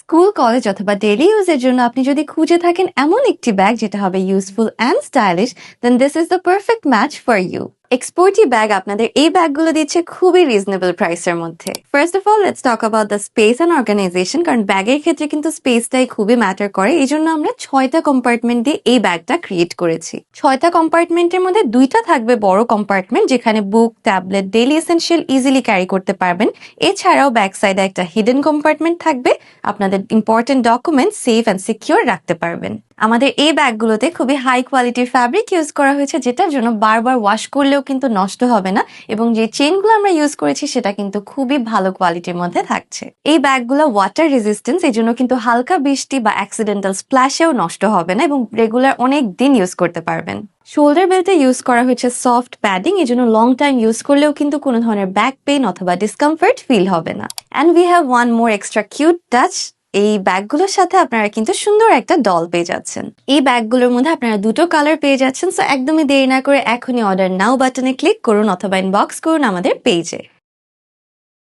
School, college অথবা daily ইউজের জন্য আপনি যদি খুঁজে থাকেন এমন একটি ব্যাগ যেটা হবে useful and stylish, then this is the perfect match for you. এক্সপোর্টি ব্যাগ আপনাদের এই ব্যাগগুলো দিচ্ছে খুবই রিজনেবল প্রাইসের মধ্যে। First of all let's talk about the space and organization, কারণ ব্যাগের ক্ষেত্রে কিন্তু স্পেসটাই খুবই ম্যাটার করে। এই জন্য আমরা 6টা কম্পার্টমেন্ট দিয়ে এই ব্যাগটা ক্রিয়েট করেছি। 6টা কম্পার্টমেন্টের মধ্যে 2টা থাকবে বড় কম্পার্টমেন্ট, যেখানে book, tablet, daily essential easily carry করতে পারবেন। এছাড়াও ব্যাক সাইডে একটা হিডেন কম্পার্টমেন্ট থাকবে, আপনাদের important document safe and secure রাখতে পারবেন। আমাদের এই ব্যাগগুলোতে খুবই হাই কোয়ালিটির ফ্যাব্রিক ইউজ করা হয়েছে, যেটার জন্য বারবার ওয়াশ করলেও কিন্তু নষ্ট হবে না, এবং যে চেইনগুলো আমরা ইউজ করেছি সেটা কিন্তু খুবই ভালো কোয়ালিটির মধ্যে থাকছে। এই ব্যাগগুলো ওয়াটার রেজিস্ট্যান্স, এই জন্য কিন্তু হালকা বৃষ্টি বা অ্যাক্সিডেন্টাল স্প্ল্যাশেও নষ্ট হবে না এবং রেগুলার অনেক দিন ইউজ করতে পারবেন। শোল্ডার বেল্টে ইউজ করা হয়েছে সফট প্যাডিং, এই জন্য লং টাইম ইউজ করলেও কিন্তু কোনো ধরনের ব্যাক পেইন অথবা ডিসকমফর্ট ফিল হবে না। And we have one more extra cute touch, এই ব্যাগগুলোর সাথে আপনারা কিন্তু সুন্দর একটা ডল পেয়ে যাচ্ছেন। এই ব্যাগগুলোর মধ্যে আপনারা 2টো কালার পেয়ে যাচ্ছেন। সো একদমই দেরি না করে এখনই অর্ডার নাও বাটনে ক্লিক করুন অথবা ইনবক্স করুন আমাদের পেজে।